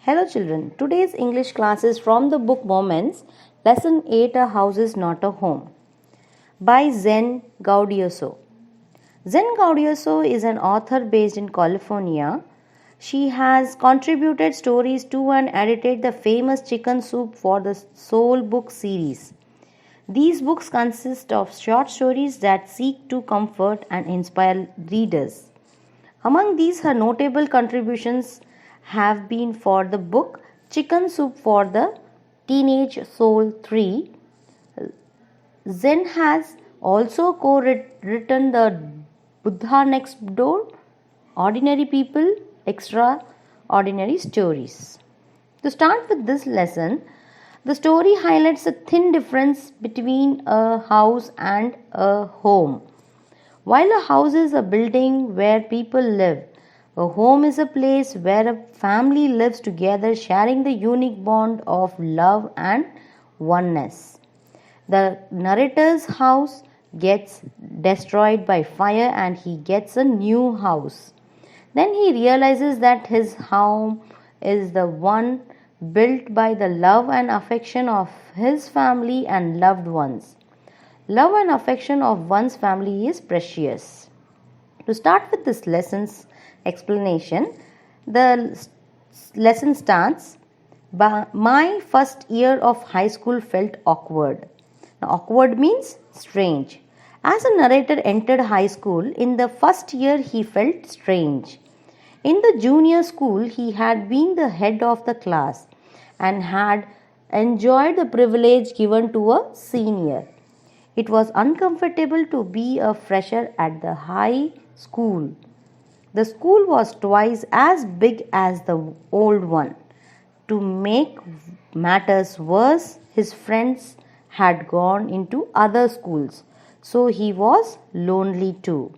Hello children, today's English class is from the book Moments, Lesson 8 A House is Not a Home by Zen Gaudioso. Zen Gaudioso is an author based in California. She has contributed stories to and edited the famous Chicken Soup for the Soul book series. These books consist of short stories that seek to comfort and inspire readers. Among these, her notable contributions have been for the book Chicken Soup for the Teenage Soul 3. Zen has also co-written the Buddha Next Door, Ordinary People, Extraordinary Stories. To start with this lesson, the story highlights a thin difference between a house and a home. While a house is a building where people live, a home is a place where a family lives together, sharing the unique bond of love and oneness. The narrator's house gets destroyed by fire and he gets a new house. Then he realizes that his home is the one built by the love and affection of his family and loved ones. Love and affection of one's family is precious. To start with this lesson's explanation, the lesson starts, my first year of high school felt awkward. Now, awkward means strange. As a narrator entered high school, in the first year he felt strange. In the junior school, he had been the head of the class and had enjoyed the privilege given to a senior. It was uncomfortable to be a fresher at the high school. The school was twice as big as the old one. To make matters worse, his friends had gone into other schools, so he was lonely too.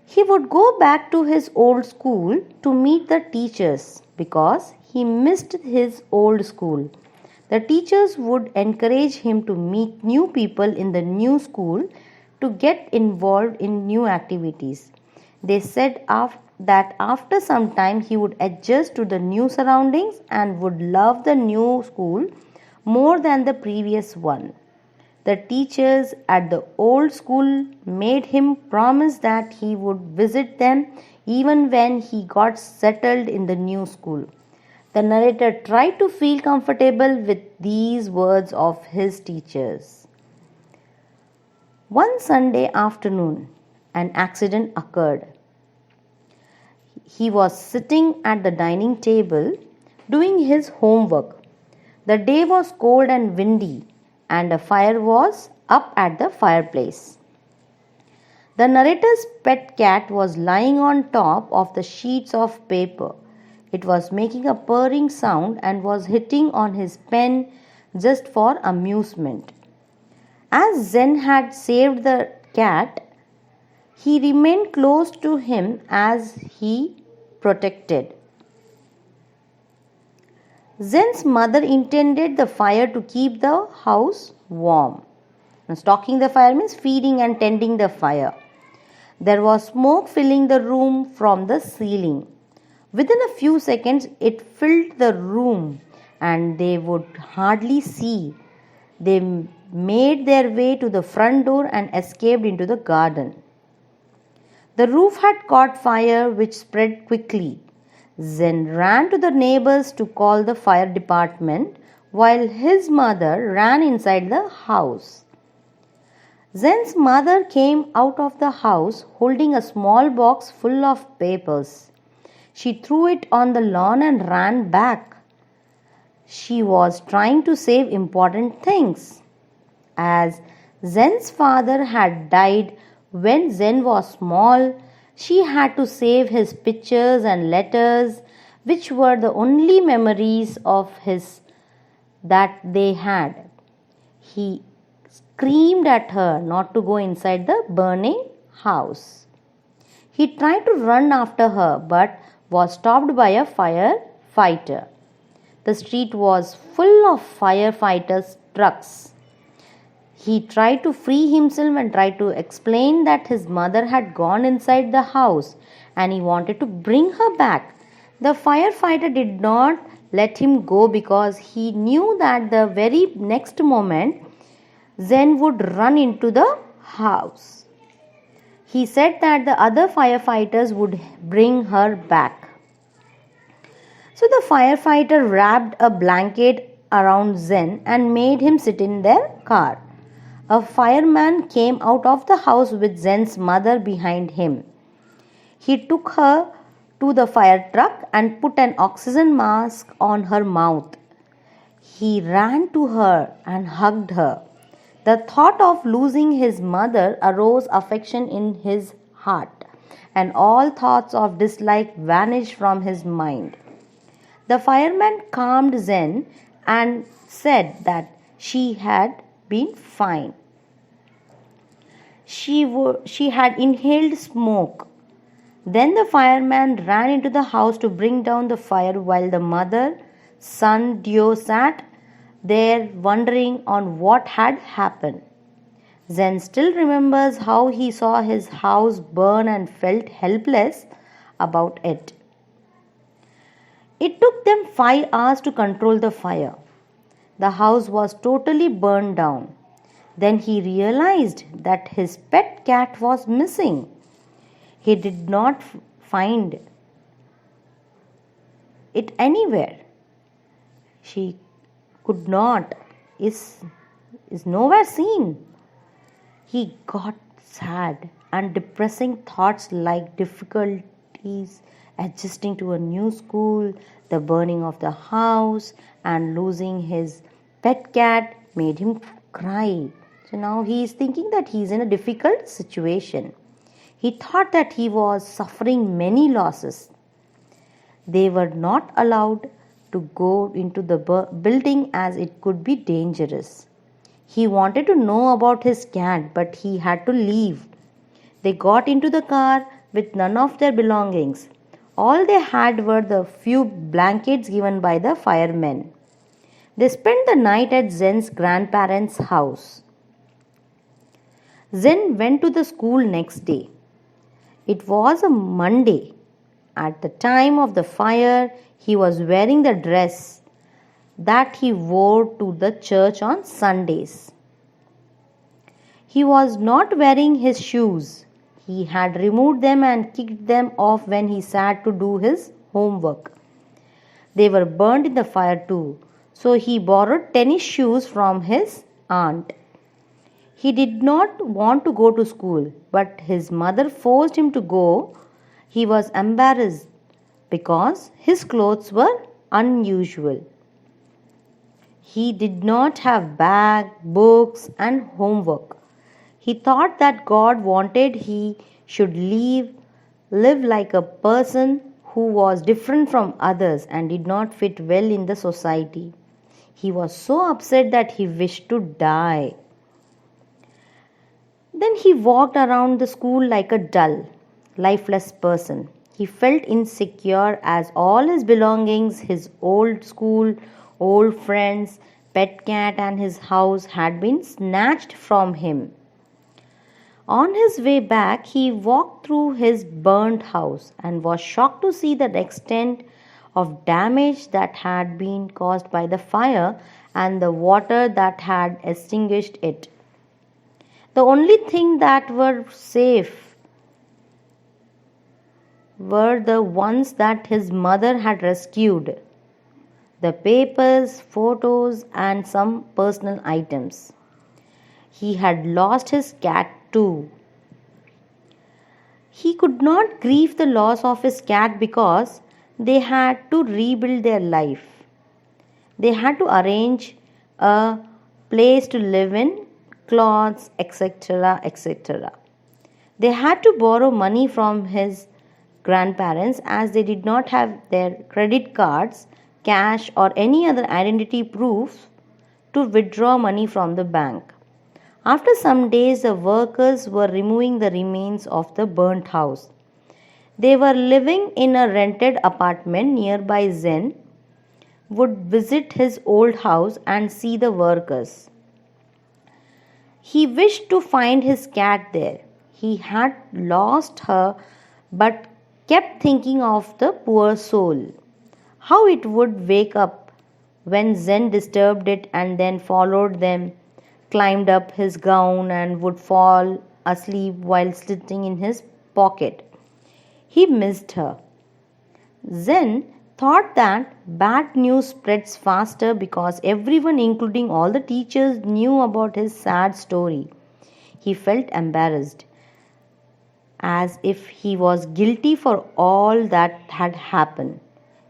He would go back to his old school to meet the teachers because he missed his old school. The teachers would encourage him to meet new people in the new school, to get involved in new activities. They said that after some time he would adjust to the new surroundings and would love the new school more than the previous one. The teachers at the old school made him promise that he would visit them even when he got settled in the new school. The narrator tried to feel comfortable with these words of his teachers. One Sunday afternoon, an accident occurred. He was sitting at the dining table doing his homework. The day was cold and windy, and a fire was up at the fireplace. The narrator's pet cat was lying on top of the sheets of paper. It was making a purring sound and was hitting on his pen just for amusement. As Zen had saved the cat, he remained close to him as he protected. Zen's mother intended the fire to keep the house warm. Now, stalking the fire means feeding and tending the fire. There was smoke filling the room from the ceiling. Within a few seconds, it filled the room and they would hardly see. They made their way to the front door and escaped into the garden. The roof had caught fire, which spread quickly. Zen ran to the neighbors to call the fire department, while his mother ran inside the house. Zen's mother came out of the house holding a small box full of papers. She threw it on the lawn and ran back. She was trying to save important things. As Zen's father had died when Zen was small, she had to save his pictures and letters, which were the only memories of his that they had. He screamed at her not to go inside the burning house. He tried to run after her but was stopped by a firefighter. The street was full of firefighters' trucks. He tried to free himself and tried to explain that his mother had gone inside the house and he wanted to bring her back. The firefighter did not let him go because he knew that the very next moment Zen would run into the house. He said that the other firefighters would bring her back. So the firefighter wrapped a blanket around Zen and made him sit in their car. A fireman came out of the house with Zen's mother behind him. He took her to the fire truck and put an oxygen mask on her mouth. He ran to her and hugged her. The thought of losing his mother aroused affection in his heart, and all thoughts of dislike vanished from his mind. The fireman calmed Zen and said that she had been fine. She had inhaled smoke. Then the fireman ran into the house to bring down the fire while the mother, son duo sat there wondering on what had happened. Zen still remembers how he saw his house burn and felt helpless about it. It took them 5 hours to control the fire. The house was totally burned down. Then he realized that his pet cat was missing. He did not find it anywhere. She could not, is nowhere seen. He got sad, and depressing thoughts like difficulties adjusting to a new school, the burning of the house, and losing his pet cat made him cry. So now he is thinking that he is in a difficult situation. He thought that he was suffering many losses. They were not allowed to go into the building as it could be dangerous. He wanted to know about his cat, but he had to leave. They got into the car with none of their belongings. All they had were the few blankets given by the firemen. They spent the night at Zen's grandparents' house. Zen went to the school next day. It was a Monday. At the time of the fire, he was wearing the dress that he wore to the church on Sundays. He was not wearing his shoes. He had removed them and kicked them off when he sat to do his homework. They were burned in the fire too, so he borrowed tennis shoes from his aunt. He did not want to go to school, but his mother forced him to go. He was embarrassed because his clothes were unusual. He did not have bag, books, and homework. He thought that God wanted he should live like a person who was different from others and did not fit well in the society. He was so upset that he wished to die. Then he walked around the school like a dull, lifeless person. He felt insecure as all his belongings, his old school, old friends, pet cat, and his house had been snatched from him. On his way back, he walked through his burnt house and was shocked to see the extent of damage that had been caused by the fire and the water that had extinguished it. The only thing that were safe were the ones that his mother had rescued: the papers, photos, and some personal items. He had lost his cat too. He could not grieve the loss of his cat because they had to rebuild their life. They had to arrange a place to live in, clothes, etc., etc. They had to borrow money from his grandparents as they did not have their credit cards, cash, or any other identity proof to withdraw money from the bank. After some days, the workers were removing the remains of the burnt house. They were living in a rented apartment nearby. Zen would visit his old house and see the workers. He wished to find his cat there. He had lost her but kept thinking of the poor soul, how it would wake up when Zen disturbed it and then followed them, climbed up his gown, and would fall asleep while sitting in his pocket. He missed her. Zen thought that bad news spreads faster because everyone, including all the teachers, knew about his sad story. He felt embarrassed, as if he was guilty for all that had happened.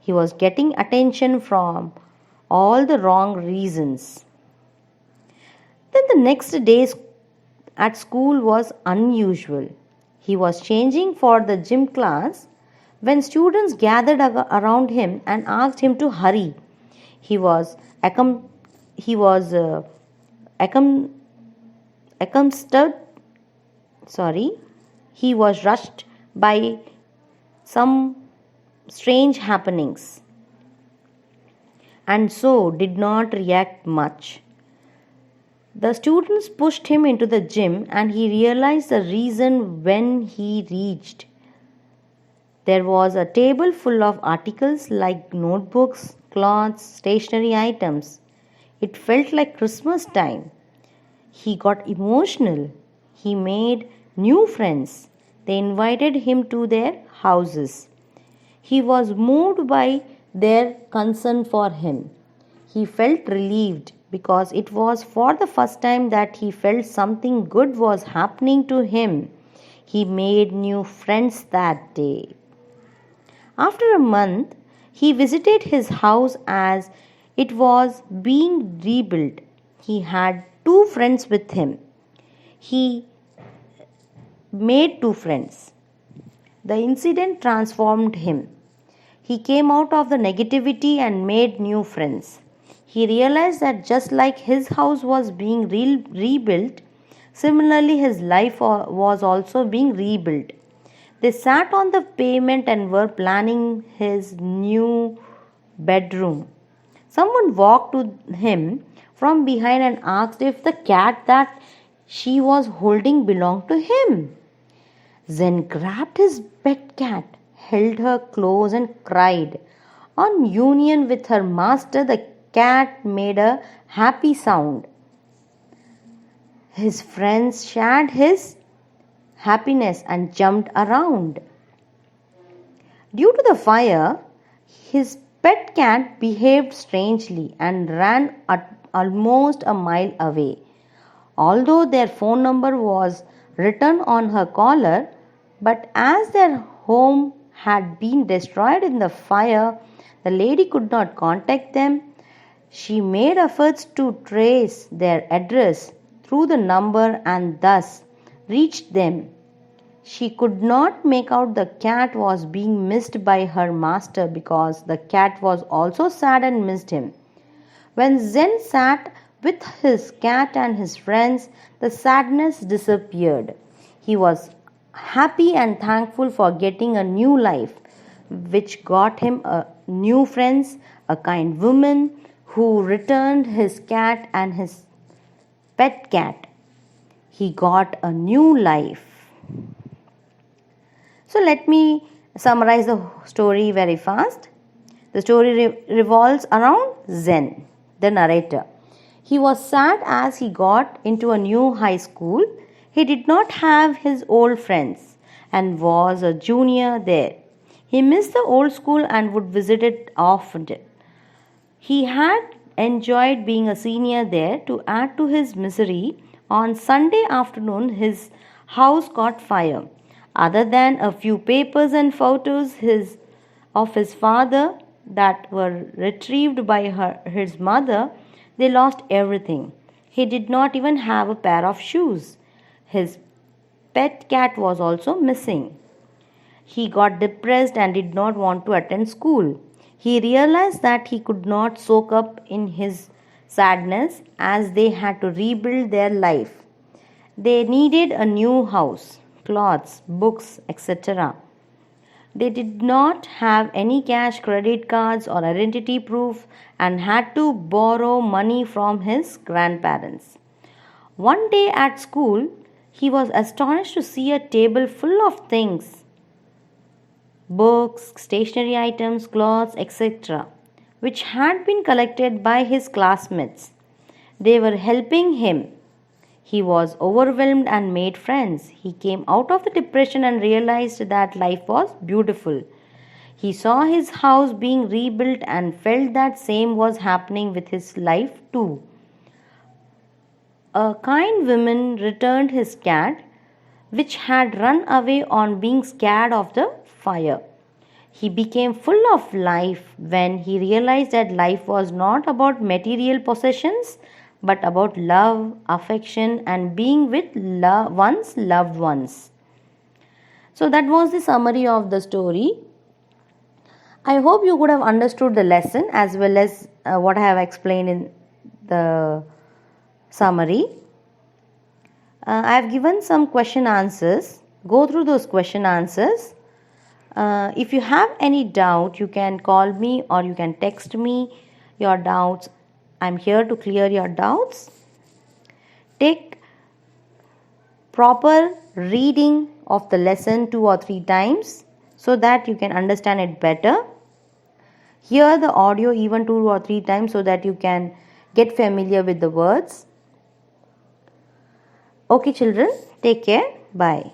He was getting attention from all the wrong reasons. Then the next day at school was unusual. He was changing for the gym class when students gathered around him and asked him to hurry. He was accom- he was accom- accosted sorry he was rushed by some strange happenings and so did not react much. The students pushed him into the gym and he realized the reason when he reached. There was a table full of articles like notebooks, clothes, stationery items. It felt like Christmas time. He got emotional. He made new friends. They invited him to their houses. He was moved by their concern for him. He felt relieved because it was for the first time that he felt something good was happening to him. He made new friends that day. After a month, he visited his house as it was being rebuilt. He had two friends with him. He made two friends. The incident transformed him. He came out of the negativity and made new friends. He realized that just like his house was being rebuilt, similarly his life was also being rebuilt. They sat on the pavement and were planning his new bedroom. Someone walked to him from behind and asked if the cat that she was holding belonged to him. Zen grabbed his pet cat, held her close, and cried. On union with her master, the cat made a happy sound. His friends shared his happiness and jumped around. Due to the fire, his pet cat behaved strangely and ran almost a mile away. Although their phone number was written on her collar, but as their home had been destroyed in the fire, the lady could not contact them. She made efforts to trace their address through the number and thus reached them. She could not make out the cat was being missed by her master because the cat was also sad and missed him. When Zen sat with his cat and his friends, the sadness disappeared. He was happy and thankful for getting a new life, which got him new friends, a kind woman who returned his cat and his pet cat. He got a new life. So let me summarize the story very fast. The story revolves around Zen, the narrator. He was sad as he got into a new high school. He did not have his old friends and was a junior there. He missed the old school and would visit it often. He had enjoyed being a senior there. To add to his misery, on Sunday afternoon his house caught fire. Other than a few papers and photos of his father that were retrieved by his mother, they lost everything. He did not even have a pair of shoes. His pet cat was also missing. He got depressed and did not want to attend school. He realized that he could not soak up in his sadness as they had to rebuild their life. They needed a new house, clothes, books, etc. They did not have any cash, credit cards, or identity proof and had to borrow money from his grandparents. One day at school, he was astonished to see a table full of things books, stationery items, clothes, etc., which had been collected by his classmates. They were helping him. He was overwhelmed and made friends. He came out of the depression and realized that life was beautiful. He saw his house being rebuilt and felt that same was happening with his life too. A kind woman returned his cat, which had run away on being scared of the fire. He became full of life when he realized that life was not about material possessions but about love, affection, and being with one's loved ones. So, that was the summary of the story. I hope you could have understood the lesson as well as what I have explained in the summary. I have given some question answers. Go through those question answers. If you have any doubt, you can call me or you can text me your doubts. I'm here to clear your doubts. Take proper reading of the lesson 2 or 3 times so that you can understand it better. Hear the audio even 2 or 3 times so that you can get familiar with the words. Okay, children, take care. Bye.